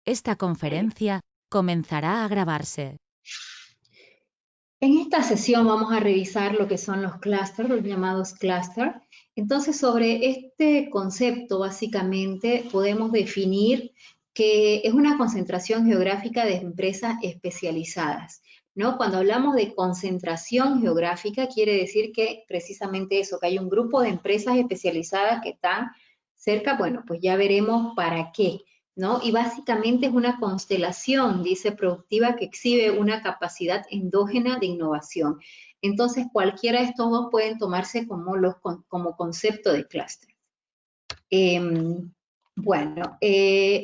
Esta conferencia comenzará a grabarse. En esta sesión vamos a revisar lo que son los clústeres, los llamados clústeres. Entonces, sobre este concepto, básicamente, podemos definir que es una concentración geográfica de empresas especializadas, ¿no? Cuando hablamos de concentración geográfica, quiere decir que precisamente eso, que hay un grupo de empresas especializadas que están cerca, bueno, pues ya veremos para qué, ¿no? Y básicamente es una constelación, dice, productiva que exhibe una capacidad endógena de innovación. Entonces, cualquiera de estos dos pueden tomarse como concepto de clúster.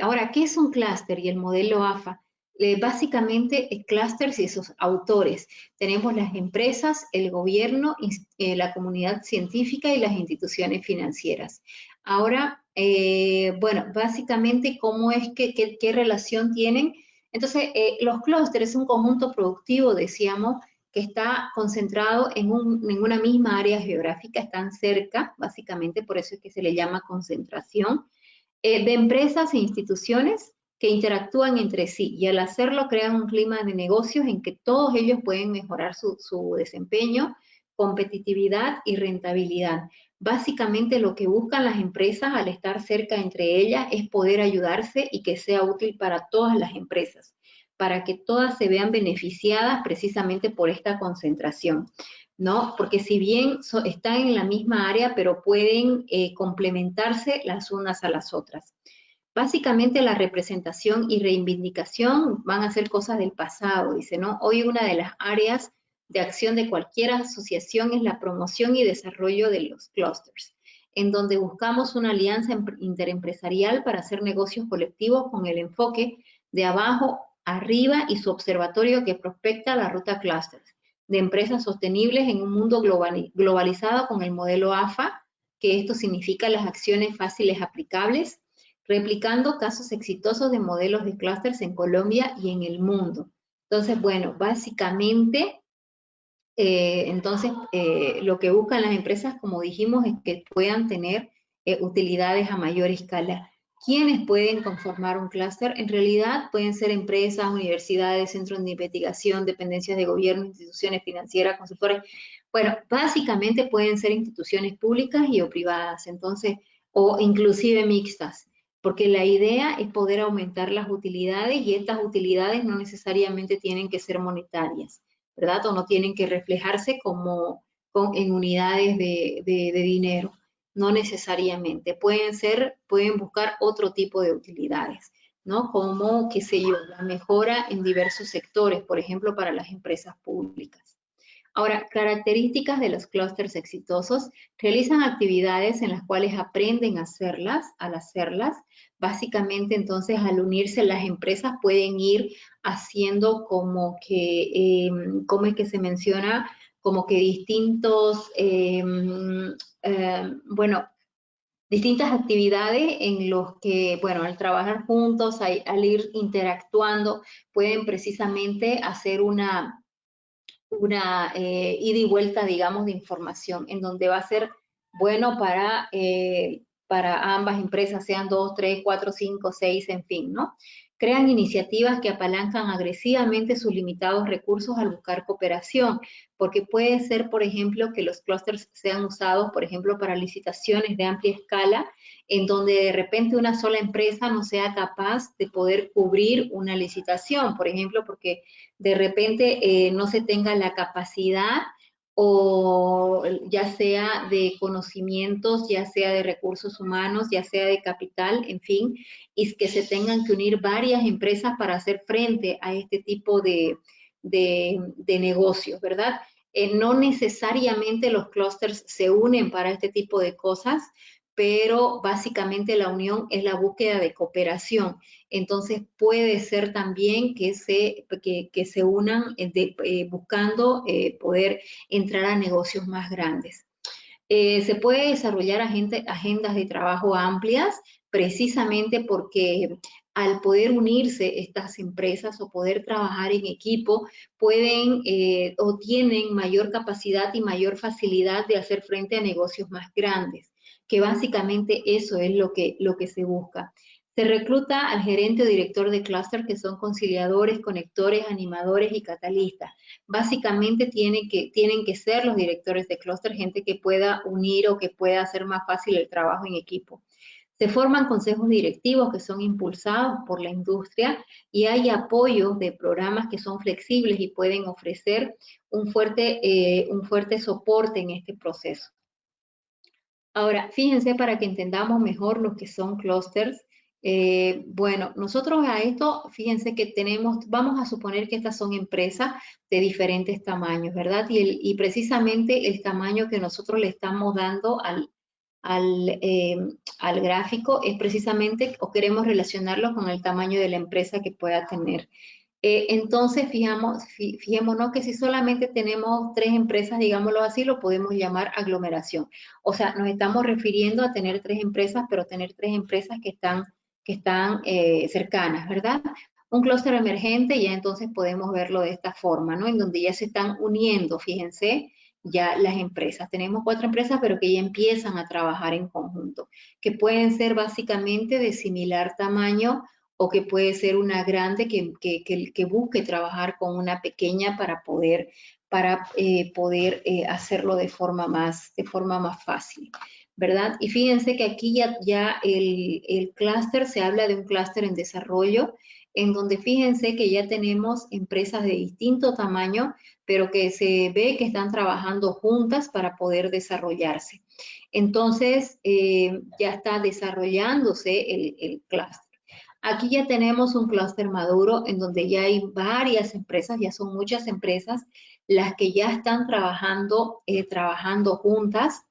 Ahora, ¿qué es un clúster y el modelo AFA? Básicamente, clústeres y sus autores. Tenemos las empresas, el gobierno, la comunidad científica y las instituciones financieras. Ahora, básicamente, ¿cómo es qué relación tienen? Entonces, los clústeres es un conjunto productivo, decíamos, que está concentrado en una misma área geográfica, están cerca, básicamente, por eso es que se le llama concentración, de empresas e instituciones que interactúan entre sí y al hacerlo crean un clima de negocios en que todos ellos pueden mejorar su desempeño, competitividad y rentabilidad. Básicamente lo que buscan las empresas al estar cerca entre ellas es poder ayudarse y que sea útil para todas las empresas, para que todas se vean beneficiadas precisamente por esta concentración, ¿no? Porque si bien están en la misma área, pero pueden complementarse las unas a las otras. Básicamente la representación y reivindicación van a ser cosas del pasado, dice, ¿no? Hoy una de las áreas de acción de cualquier asociación es la promoción y desarrollo de los clústeres, en donde buscamos una alianza interempresarial para hacer negocios colectivos con el enfoque de abajo arriba y su observatorio que prospecta la ruta clústeres de empresas sostenibles en un mundo globalizado con el modelo AFA, que esto significa las acciones fáciles aplicables, replicando casos exitosos de modelos de clústeres en Colombia y en el mundo. Entonces, bueno, básicamente, lo que buscan las empresas, como dijimos, es que puedan tener utilidades a mayor escala. ¿Quiénes pueden conformar un clúster? En realidad pueden ser empresas, universidades, centros de investigación, dependencias de gobierno, instituciones financieras, consultores. Bueno, básicamente pueden ser instituciones públicas y o privadas, entonces, o inclusive mixtas, porque la idea es poder aumentar las utilidades y estas utilidades no necesariamente tienen que ser monetarias, ¿verdad? O no tienen que reflejarse en unidades de dinero, no necesariamente. Pueden buscar otro tipo de utilidades, ¿no? Como, qué sé yo, la mejora en diversos sectores, por ejemplo, para las empresas públicas. Ahora, características de los clústeres exitosos. Realizan actividades en las cuales aprenden a hacerlas, al hacerlas. Básicamente, entonces, al unirse las empresas pueden ir haciendo como que, ¿cómo es que se menciona? Como que distintas actividades en los que, bueno, al trabajar juntos, al ir interactuando, pueden precisamente hacer una ida y vuelta, digamos, de información, en donde va a ser bueno para ambas empresas, sean 2, 3, 4, 5, 6, en fin, ¿no? Crean iniciativas que apalancan agresivamente sus limitados recursos al buscar cooperación, porque puede ser, por ejemplo, que los clústeres sean usados, por ejemplo, para licitaciones de amplia escala, en donde de repente una sola empresa no sea capaz de poder cubrir una licitación, por ejemplo, porque de repente no se tenga la capacidad o ya sea de conocimientos, ya sea de recursos humanos, ya sea de capital, en fin, y que se tengan que unir varias empresas para hacer frente a este tipo de negocios, ¿verdad? No necesariamente los clústeres se unen para este tipo de cosas, pero básicamente la unión es la búsqueda de cooperación. Entonces puede ser también que se unan buscando poder entrar a negocios más grandes. Se puede desarrollar agendas de trabajo amplias precisamente porque al poder unirse estas empresas o poder trabajar en equipo, pueden o tienen mayor capacidad y mayor facilidad de hacer frente a negocios más grandes, que básicamente eso es lo que se busca. Se recluta al gerente o director de clúster, que son conciliadores, conectores, animadores y catalistas. Básicamente tienen que ser los directores de clúster, gente que pueda unir o que pueda hacer más fácil el trabajo en equipo. Se forman consejos directivos que son impulsados por la industria y hay apoyo de programas que son flexibles y pueden ofrecer un fuerte soporte en este proceso. Ahora, fíjense para que entendamos mejor lo que son clústeres. Bueno, nosotros a esto, fíjense que vamos a suponer que estas son empresas de diferentes tamaños, ¿verdad? Y precisamente el tamaño que nosotros le estamos dando al gráfico es precisamente, o queremos relacionarlo con el tamaño de la empresa que pueda tener. Entonces, fijémonos que si solamente tenemos 3 empresas, digámoslo así, lo podemos llamar aglomeración. O sea, nos estamos refiriendo a tener 3 empresas, pero tener 3 empresas que están cercanas, ¿verdad? Un clúster emergente, ya entonces podemos verlo de esta forma, ¿no? En donde ya se están uniendo, fíjense, ya las empresas. Tenemos 4 empresas, pero que ya empiezan a trabajar en conjunto, que pueden ser básicamente de similar tamaño o que puede ser una grande que busque trabajar con una pequeña para poder hacerlo de forma más fácil, ¿verdad? Y fíjense que aquí ya el clúster, se habla de un clúster en desarrollo, en donde fíjense que ya tenemos empresas de distinto tamaño, pero que se ve que están trabajando juntas para poder desarrollarse. Entonces, ya está desarrollándose el clúster. Aquí ya tenemos un clúster maduro en donde ya hay varias empresas, ya son muchas empresas las que ya están trabajando juntas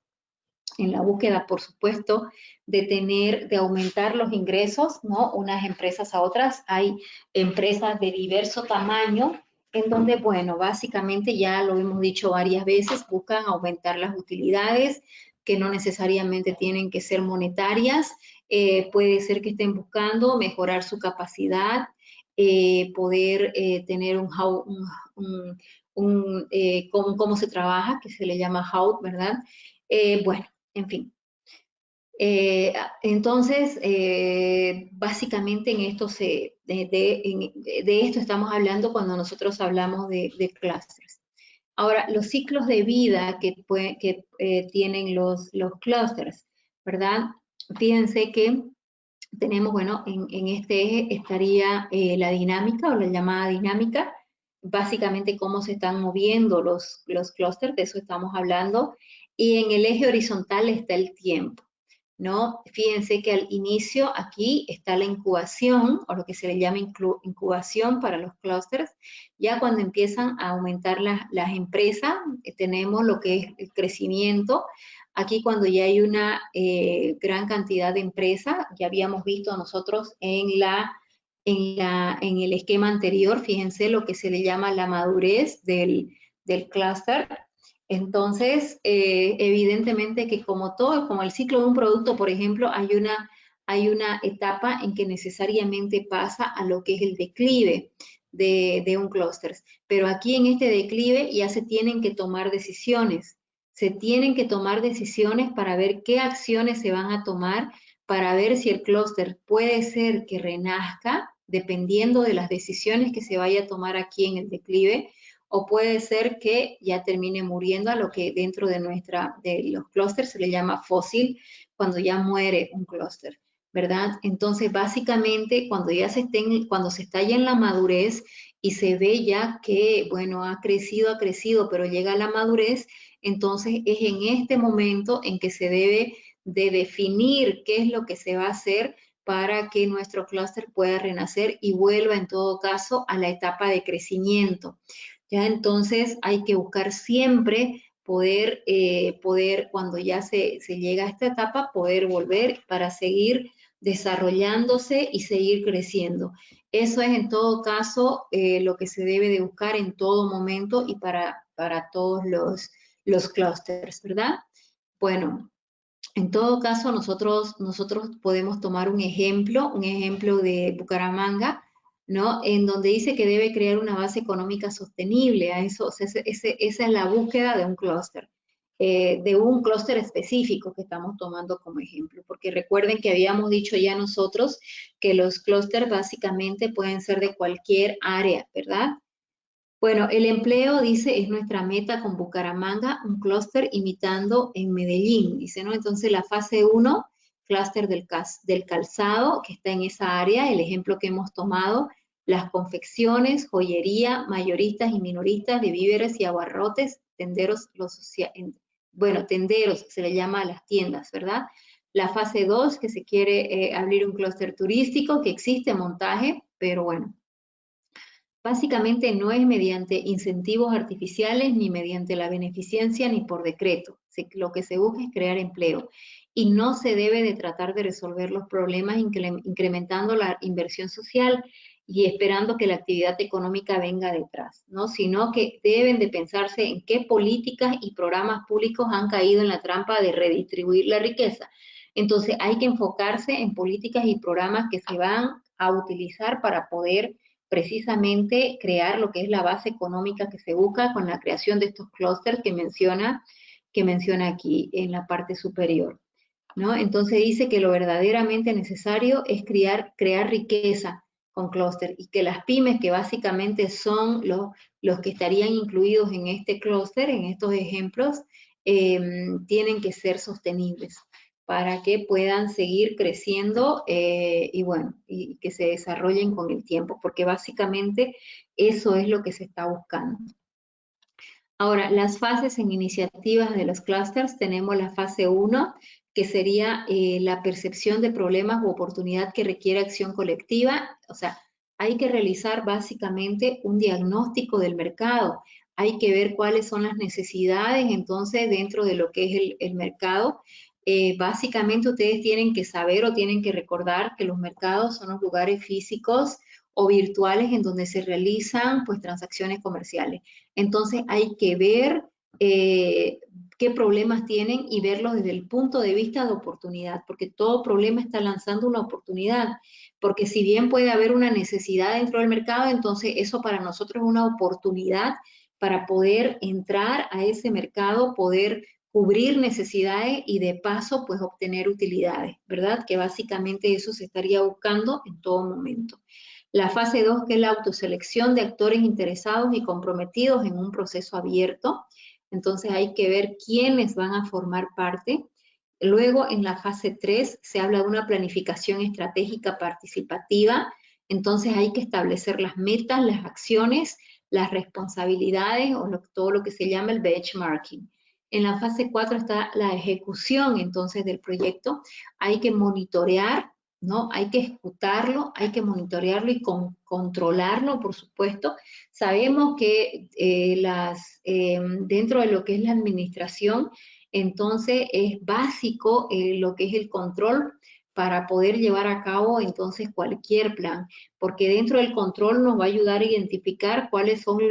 en la búsqueda, por supuesto, de aumentar los ingresos, ¿no? Unas empresas a otras. Hay empresas de diverso tamaño en donde, bueno, básicamente ya lo hemos dicho varias veces, buscan aumentar las utilidades que no necesariamente tienen que ser monetarias. Puede ser que estén buscando mejorar su capacidad, poder tener cómo se trabaja, que se le llama how, ¿verdad? Bueno, en fin. Entonces, básicamente en esto de esto estamos hablando cuando nosotros hablamos de clústeres. Ahora, los ciclos de vida que tienen los clústeres, ¿verdad? Fíjense que tenemos, bueno, en este eje estaría la dinámica o la llamada dinámica, básicamente cómo se están moviendo los clústeres, de eso estamos hablando, y en el eje horizontal está el tiempo, ¿no? Fíjense que al inicio aquí está la incubación, o lo que se le llama incubación para los clústeres. Ya cuando empiezan a aumentar las empresas, tenemos lo que es el crecimiento. Aquí cuando ya hay una gran cantidad de empresas, ya habíamos visto nosotros en el esquema anterior, fíjense lo que se le llama la madurez del clúster. Entonces, evidentemente que como el ciclo de un producto, por ejemplo, hay una etapa en que necesariamente pasa a lo que es el declive de un clúster. Pero aquí en este declive ya se tienen que tomar decisiones. Se tienen que tomar decisiones para ver qué acciones se van a tomar, para ver si el clúster puede ser que renazca, dependiendo de las decisiones que se vaya a tomar aquí en el declive, o puede ser que ya termine muriendo, a lo que dentro de los clústeres se le llama fósil, cuando ya muere un clúster, ¿verdad? Entonces, básicamente, cuando se está ya en la madurez y se ve ya que, bueno, ha crecido, pero llega a la madurez, entonces es en este momento en que se debe de definir qué es lo que se va a hacer para que nuestro clúster pueda renacer y vuelva en todo caso a la etapa de crecimiento. Ya entonces hay que buscar siempre poder cuando ya se llega a esta etapa, poder volver para seguir desarrollándose y seguir creciendo. Eso es en todo caso lo que se debe de buscar en todo momento y para todos los clústeres, ¿verdad? Bueno, en todo caso nosotros podemos tomar un ejemplo de Bucaramanga, ¿no? En donde dice que debe crear una base económica sostenible. A eso, o sea, esa es la búsqueda de un clúster. de un clúster específico que estamos tomando como ejemplo, porque recuerden que habíamos dicho ya nosotros que los clústeres básicamente pueden ser de cualquier área, ¿verdad? Bueno, el empleo, dice, es nuestra meta con Bucaramanga, un clúster imitando en Medellín, dice, ¿no? Entonces la fase 1, clúster del calzado, que está en esa área, el ejemplo que hemos tomado, las confecciones, joyería, mayoristas y minoristas de víveres y abarrotes, tenderos, bueno, tenderos se le llama a las tiendas, ¿verdad? La fase 2, que se quiere abrir un clúster turístico, que existe montaje, pero bueno, básicamente no es mediante incentivos artificiales, ni mediante la beneficencia, ni por decreto. Lo que se busca es crear empleo. Y no se debe de tratar de resolver los problemas incrementando la inversión social y esperando que la actividad económica venga detrás, ¿no? Sino que deben de pensarse en qué políticas y programas públicos han caído en la trampa de redistribuir la riqueza. Entonces hay que enfocarse en políticas y programas que se van a utilizar para poder precisamente crear lo que es la base económica que se busca con la creación de estos clústeres que menciona aquí en la parte superior, ¿no? Entonces dice que lo verdaderamente necesario es crear riqueza con clúster y que las pymes, que básicamente son los que estarían incluidos en este clúster, en estos ejemplos, tienen que ser sostenibles para que puedan seguir creciendo y bueno, y que se desarrollen con el tiempo, porque básicamente eso es lo que se está buscando. Ahora, las fases en iniciativas de los clústeres, tenemos la fase 1, que sería la percepción de problemas u oportunidad que requiere acción colectiva. O sea, hay que realizar básicamente un diagnóstico del mercado. Hay que ver cuáles son las necesidades, entonces, dentro de lo que es el mercado. Básicamente, ustedes tienen que saber o tienen que recordar que los mercados son los lugares físicos o virtuales en donde se realizan, pues, transacciones comerciales. Entonces hay que ver qué problemas tienen y verlos desde el punto de vista de oportunidad, porque todo problema está lanzando una oportunidad, porque si bien puede haber una necesidad dentro del mercado, entonces eso para nosotros es una oportunidad para poder entrar a ese mercado, poder cubrir necesidades y de paso pues obtener utilidades, ¿verdad? Que básicamente eso se estaría buscando en todo momento. La fase 2, que es la autoselección de actores interesados y comprometidos en un proceso abierto. Entonces hay que ver quiénes van a formar parte. Luego, en la fase 3, se habla de una planificación estratégica participativa. Entonces hay que establecer las metas, las acciones, las responsabilidades o todo lo que se llama el benchmarking. En la fase 4 está la ejecución entonces del proyecto. Hay que monitorear, ¿no? Hay que ejecutarlo, hay que monitorearlo y controlarlo, por supuesto. Sabemos que dentro de lo que es la administración, entonces es básico lo que es el control para poder llevar a cabo entonces cualquier plan, porque dentro del control nos va a ayudar a identificar cuáles son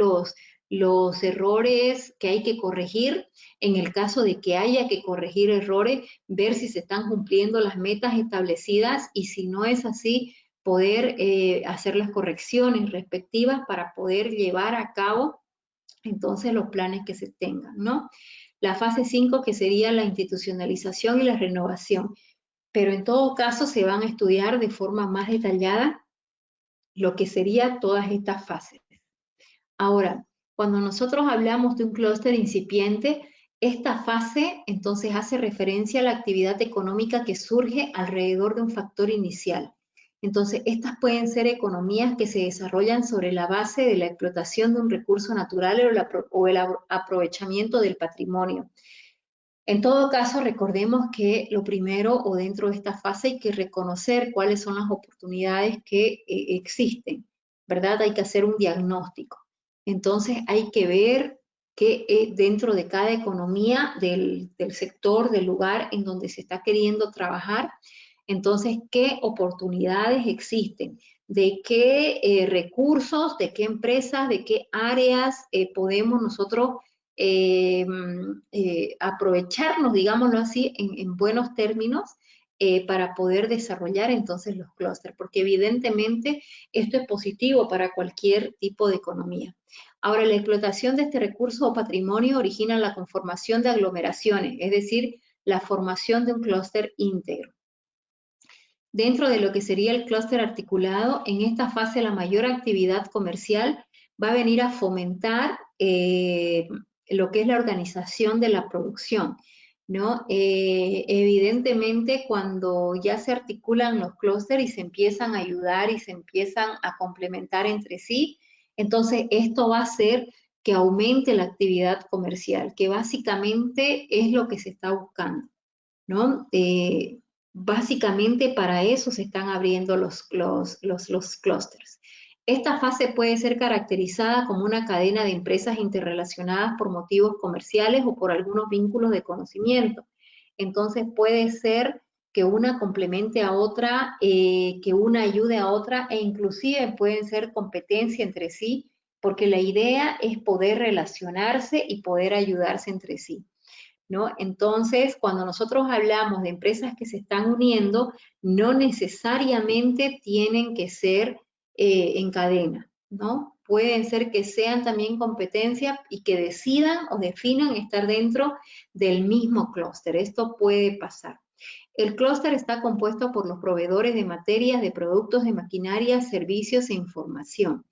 los errores que hay que corregir. En el caso de que haya que corregir errores, ver si se están cumpliendo las metas establecidas y si no es así, poder hacer las correcciones respectivas para poder llevar a cabo entonces los planes que se tengan, ¿no? La fase 5, que sería la institucionalización y la renovación, pero en todo caso se van a estudiar de forma más detallada lo que serían todas estas fases. Ahora, cuando nosotros hablamos de un clúster incipiente, esta fase entonces hace referencia a la actividad económica que surge alrededor de un factor inicial. Entonces, estas pueden ser economías que se desarrollan sobre la base de la explotación de un recurso natural o el aprovechamiento del patrimonio. En todo caso, recordemos que lo primero o dentro de esta fase hay que reconocer cuáles son las oportunidades que existen, ¿verdad? Hay que hacer un diagnóstico. Entonces hay que ver que dentro de cada economía del sector, del lugar en donde se está queriendo trabajar, entonces qué oportunidades existen, de qué recursos, de qué empresas, de qué áreas podemos nosotros aprovecharnos, digámoslo así, en buenos términos, para poder desarrollar entonces los clústeres, porque evidentemente esto es positivo para cualquier tipo de economía. Ahora, la explotación de este recurso o patrimonio origina la conformación de aglomeraciones, es decir, la formación de un clúster íntegro. Dentro de lo que sería el clúster articulado, en esta fase la mayor actividad comercial va a venir a fomentar lo que es la organización de la producción, ¿no? Evidentemente, cuando ya se articulan los clústeres y se empiezan a ayudar y se empiezan a complementar entre sí, entonces esto va a hacer que aumente la actividad comercial, que básicamente es lo que se está buscando, ¿no? Básicamente para eso se están abriendo los clústeres. Esta fase puede ser caracterizada como una cadena de empresas interrelacionadas por motivos comerciales o por algunos vínculos de conocimiento. Entonces puede ser que una complemente a otra, que una ayude a otra, e inclusive pueden ser competencia entre sí, porque la idea es poder relacionarse y poder ayudarse entre sí, ¿no? Entonces, cuando nosotros hablamos de empresas que se están uniendo, no necesariamente tienen que ser en cadena, ¿no? Pueden ser que sean también competencia y que decidan o definan estar dentro del mismo clúster. Esto puede pasar. El clúster está compuesto por los proveedores de materias, de productos, de maquinaria, servicios e información.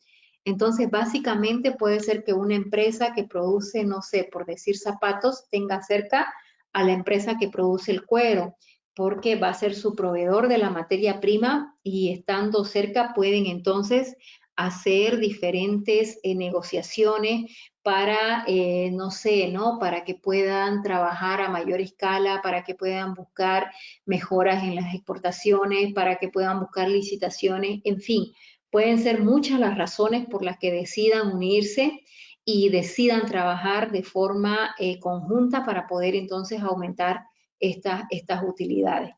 Entonces, básicamente puede ser que una empresa que produce, no sé, por decir zapatos, tenga cerca a la empresa que produce el cuero, porque va a ser su proveedor de la materia prima y estando cerca pueden entonces hacer diferentes negociaciones para, no sé, ¿no? Para que puedan trabajar a mayor escala, para que puedan buscar mejoras en las exportaciones, para que puedan buscar licitaciones, en fin. Pueden ser muchas las razones por las que decidan unirse y decidan trabajar de forma conjunta para poder entonces aumentar estas utilidades.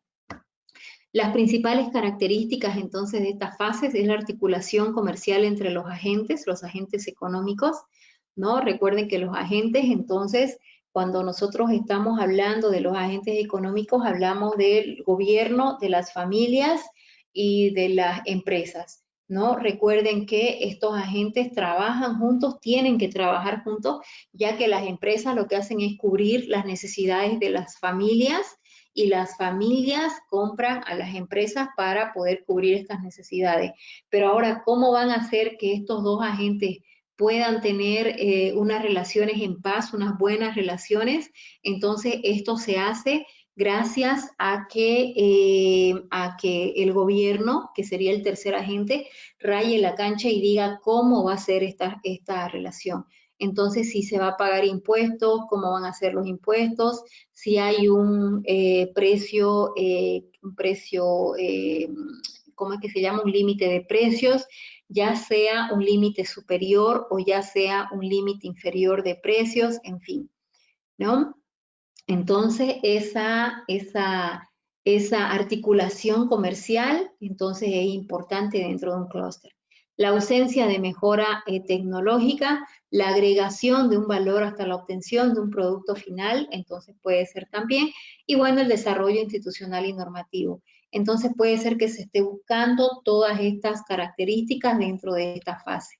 Las principales características entonces de estas fases es la articulación comercial entre los agentes económicos, ¿no? Recuerden que los agentes, entonces, cuando nosotros estamos hablando de los agentes económicos, hablamos del gobierno, de las familias y de las empresas, ¿no? Recuerden que estos agentes trabajan juntos, tienen que trabajar juntos, ya que las empresas lo que hacen es cubrir las necesidades de las familias y las familias compran a las empresas para poder cubrir estas necesidades. Pero ahora, ¿cómo van a hacer que estos dos agentes puedan tener unas relaciones en paz, unas buenas relaciones? Entonces, esto se hace gracias a que el gobierno, que sería el tercer agente, raye la cancha y diga cómo va a ser esta relación. Entonces, si se va a pagar impuestos, cómo van a ser los impuestos, si hay un precio, ¿cómo es que se llama? Un límite de precios, ya sea un límite superior o ya sea un límite inferior de precios, en fin, ¿no? Entonces, esa articulación comercial, entonces es importante dentro de un clúster. La ausencia de mejora tecnológica, la agregación de un valor hasta la obtención de un producto final, entonces puede ser también, y bueno, el desarrollo institucional y normativo. Entonces puede ser que se esté buscando todas estas características dentro de esta fase.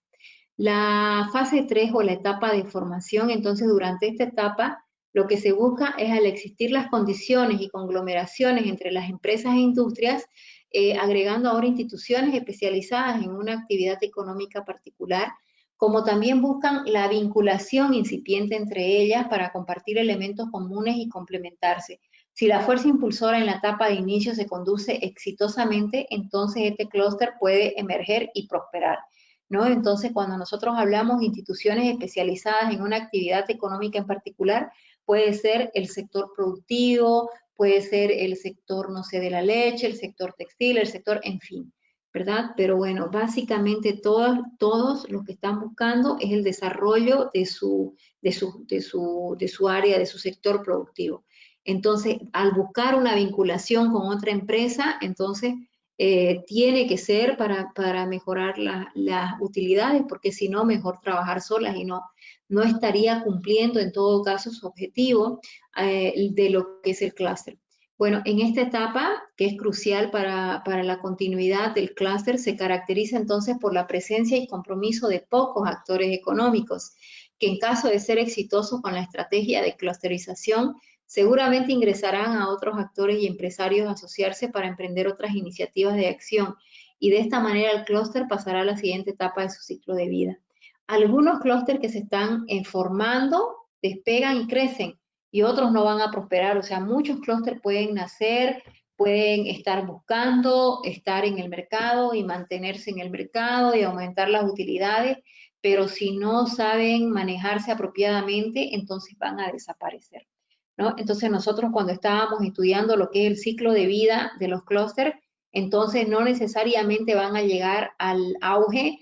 La fase 3 o la etapa de formación, entonces durante esta etapa lo que se busca es, al existir las condiciones y conglomeraciones entre las empresas e industrias, agregando ahora instituciones especializadas en una actividad económica particular, como también buscan la vinculación incipiente entre ellas para compartir elementos comunes y complementarse. Si la fuerza impulsora en la etapa de inicio se conduce exitosamente, entonces este clúster puede emerger y prosperar, ¿no? Entonces, cuando nosotros hablamos de instituciones especializadas en una actividad económica en particular, puede ser el sector productivo, puede ser el sector, no sé, de la leche, el sector textil, el sector, en fin, ¿verdad? Pero bueno, básicamente todos lo que están buscando es el desarrollo de su área, de su sector productivo. Entonces, al buscar una vinculación con otra empresa, entonces tiene que ser para mejorar las utilidades, porque si no, mejor trabajar solas y no estaría cumpliendo en todo caso su objetivo de lo que es el clúster. Bueno, en esta etapa, que es crucial para la continuidad del clúster, se caracteriza entonces por la presencia y compromiso de pocos actores económicos, que en caso de ser exitosos con la estrategia de clusterización, seguramente ingresarán a otros actores y empresarios a asociarse para emprender otras iniciativas de acción, y de esta manera el clúster pasará a la siguiente etapa de su ciclo de vida. Algunos clústeres que se están formando despegan y crecen, y otros no van a prosperar. O sea, muchos clústeres pueden nacer, pueden estar buscando estar en el mercado y mantenerse en el mercado y aumentar las utilidades, pero si no saben manejarse apropiadamente, entonces van a desaparecer, ¿no? Entonces nosotros cuando estábamos estudiando lo que es el ciclo de vida de los clústeres, entonces no necesariamente van a llegar al auge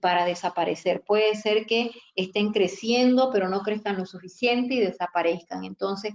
para desaparecer. Puede ser que estén creciendo, pero no crezcan lo suficiente y desaparezcan. Entonces,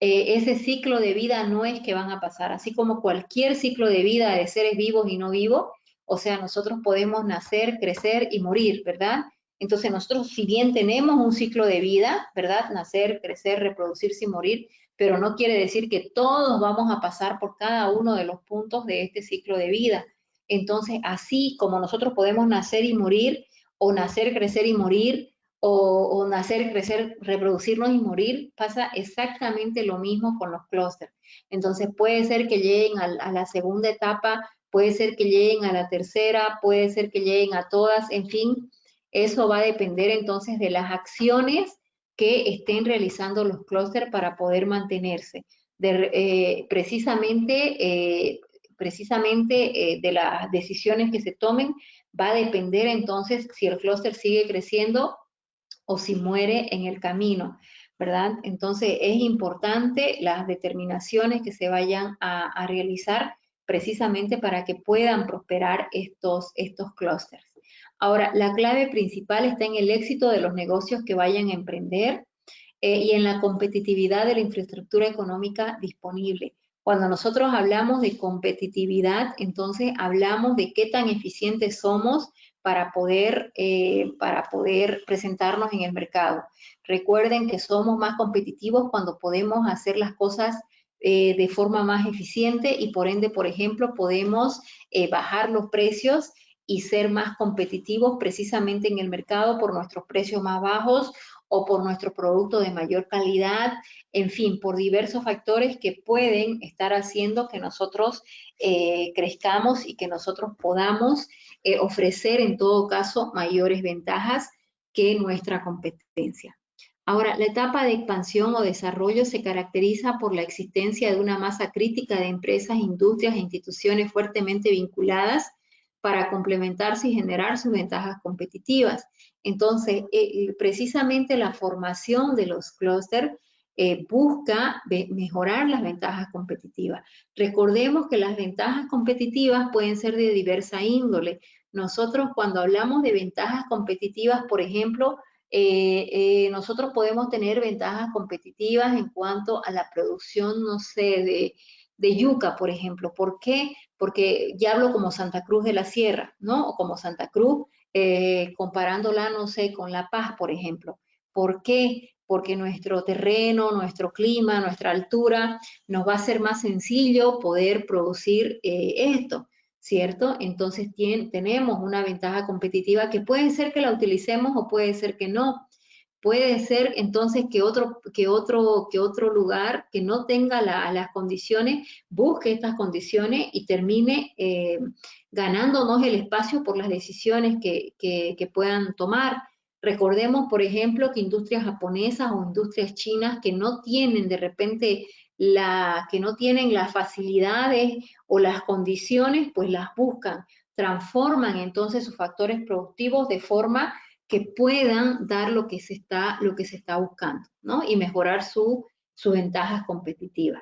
ese ciclo de vida no es que van a pasar, así como cualquier ciclo de vida de seres vivos y no vivos, o sea, nosotros podemos nacer, crecer y morir, ¿verdad? Entonces nosotros, si bien tenemos un ciclo de vida, ¿verdad? Nacer, crecer, reproducirse y morir, pero no quiere decir que todos vamos a pasar por cada uno de los puntos de este ciclo de vida. Entonces, así como nosotros podemos nacer y morir, o nacer, crecer y morir, o nacer, crecer, reproducirnos y morir, pasa exactamente lo mismo con los clústeres. Entonces puede ser que lleguen a la segunda etapa, puede ser que lleguen a la tercera, puede ser que lleguen a todas, en fin, eso va a depender entonces de las acciones que estén realizando los clústeres para poder mantenerse. Precisamente de las decisiones que se tomen va a depender entonces si el clúster sigue creciendo o si muere en el camino, ¿verdad? Entonces es importante las determinaciones que se vayan a realizar precisamente para que puedan prosperar estos clústeres. Ahora, la clave principal está en el éxito de los negocios que vayan a emprender y en la competitividad de la infraestructura económica disponible. Cuando nosotros hablamos de competitividad, entonces hablamos de qué tan eficientes somos para poder presentarnos en el mercado. Recuerden que somos más competitivos cuando podemos hacer las cosas de forma más eficiente y por ende, por ejemplo, podemos bajar los precios y ser más competitivos precisamente en el mercado por nuestros precios más bajos o por nuestro producto de mayor calidad, en fin, por diversos factores que pueden estar haciendo que nosotros crezcamos y que nosotros podamos ofrecer en todo caso mayores ventajas que nuestra competencia. Ahora, la etapa de expansión o desarrollo se caracteriza por la existencia de una masa crítica de empresas, industrias e instituciones fuertemente vinculadas para complementarse y generar sus ventajas competitivas. Entonces, precisamente la formación de los clústeres busca mejorar las ventajas competitivas. Recordemos que las ventajas competitivas pueden ser de diversa índole. Nosotros cuando hablamos de ventajas competitivas, por ejemplo, nosotros podemos tener ventajas competitivas en cuanto a la producción, no sé, de yuca, por ejemplo. ¿Por qué? Porque ya hablo como Santa Cruz de la Sierra, ¿no? O como Santa Cruz, comparándola, no sé, con La Paz, por ejemplo. ¿Por qué? Porque nuestro terreno, nuestro clima, nuestra altura, nos va a ser más sencillo poder producir esto, ¿cierto? Entonces tenemos una ventaja competitiva que puede ser que la utilicemos o puede ser que no. Puede ser entonces que otro lugar que no tenga las condiciones, busque estas condiciones y termine ganándonos el espacio por las decisiones que puedan tomar. Recordemos, por ejemplo, que industrias japonesas o industrias chinas que no tienen de repente que no tienen las facilidades o las condiciones, pues las buscan, transforman entonces sus factores productivos de forma que puedan dar lo que se está buscando, ¿no? Y mejorar sus ventajas competitivas.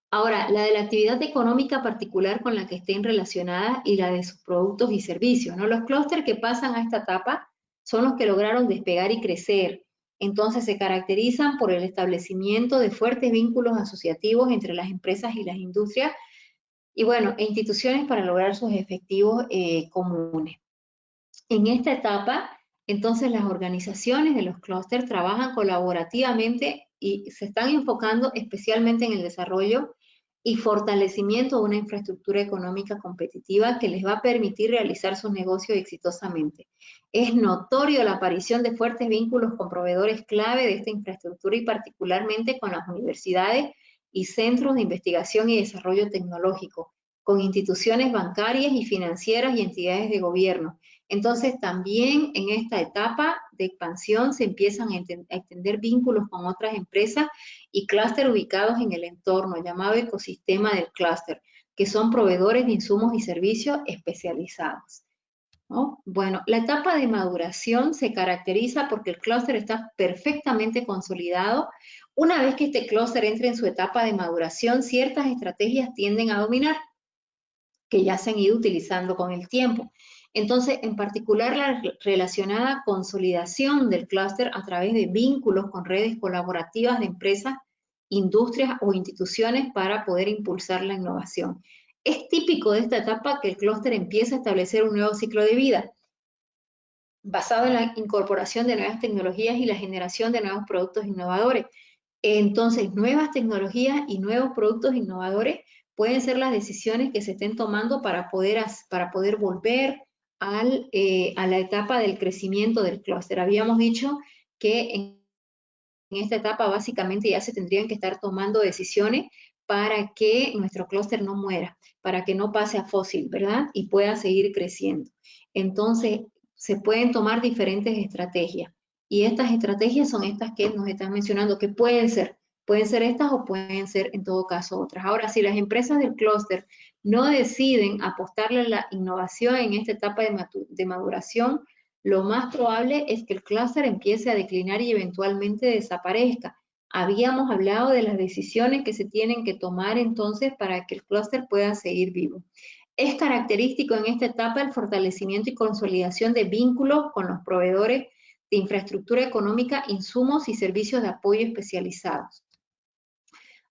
Ahora, la de la actividad económica particular con la que estén relacionadas y la de sus productos y servicios, ¿no? Los clústeres que pasan a esta etapa son los que lograron despegar y crecer. Entonces se caracterizan por el establecimiento de fuertes vínculos asociativos entre las empresas y las industrias y bueno, e instituciones para lograr sus efectivos comunes. En esta etapa, entonces las organizaciones de los clústeres trabajan colaborativamente y se están enfocando especialmente en el desarrollo y fortalecimiento de una infraestructura económica competitiva que les va a permitir realizar sus negocios exitosamente. Es notorio la aparición de fuertes vínculos con proveedores clave de esta infraestructura y particularmente con las universidades y centros de investigación y desarrollo tecnológico, con instituciones bancarias y financieras y entidades de gobierno. Entonces, también en esta etapa de expansión se empiezan a extender vínculos con otras empresas y clústeres ubicados en el entorno, llamado ecosistema del clúster, que son proveedores de insumos y servicios especializados, ¿no? Bueno, la etapa de maduración se caracteriza porque el clúster está perfectamente consolidado. Una vez que este clúster entre en su etapa de maduración, ciertas estrategias tienden a dominar, que ya se han ido utilizando con el tiempo. Entonces, en particular, la relacionada consolidación del clúster a través de vínculos con redes colaborativas de empresas, industrias o instituciones para poder impulsar la innovación. Es típico de esta etapa que el clúster empiece a establecer un nuevo ciclo de vida basado en la incorporación de nuevas tecnologías y la generación de nuevos productos innovadores. Entonces, nuevas tecnologías y nuevos productos innovadores pueden ser las decisiones que se estén tomando para poder volver a la etapa del crecimiento del clúster. Habíamos dicho que en esta etapa básicamente ya se tendrían que estar tomando decisiones para que nuestro clúster no muera, para que no pase a fósil, ¿verdad? Y pueda seguir creciendo. Entonces, se pueden tomar diferentes estrategias. Y estas estrategias son estas que nos están mencionando, que pueden ser estas o pueden ser en todo caso otras. Ahora, si las empresas del clúster no deciden apostarle a la innovación en esta etapa de maduración, lo más probable es que el clúster empiece a declinar y eventualmente desaparezca. Habíamos hablado de las decisiones que se tienen que tomar entonces para que el clúster pueda seguir vivo. Es característico en esta etapa el fortalecimiento y consolidación de vínculos con los proveedores de infraestructura económica, insumos y servicios de apoyo especializados.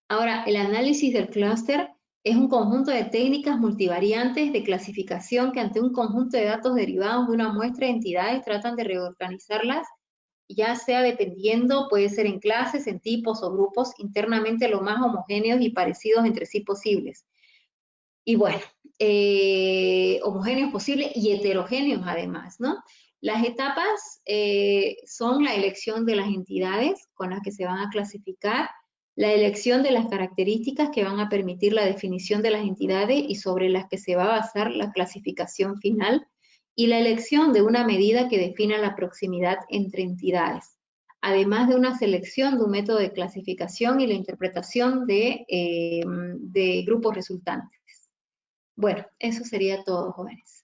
Ahora, el análisis del clúster es un conjunto de técnicas multivariantes de clasificación que ante un conjunto de datos derivados de una muestra de entidades tratan de reorganizarlas, ya sea dependiendo, puede ser en clases, en tipos o grupos, internamente lo más homogéneos y parecidos entre sí posibles. Y bueno, homogéneos posibles y heterogéneos además, ¿no? Las etapas son la elección de las entidades con las que se van a clasificar, la elección de las características que van a permitir la definición de las entidades y sobre las que se va a basar la clasificación final, y la elección de una medida que defina la proximidad entre entidades, además de una selección de un método de clasificación y la interpretación de grupos resultantes. Bueno, eso sería todo, jóvenes.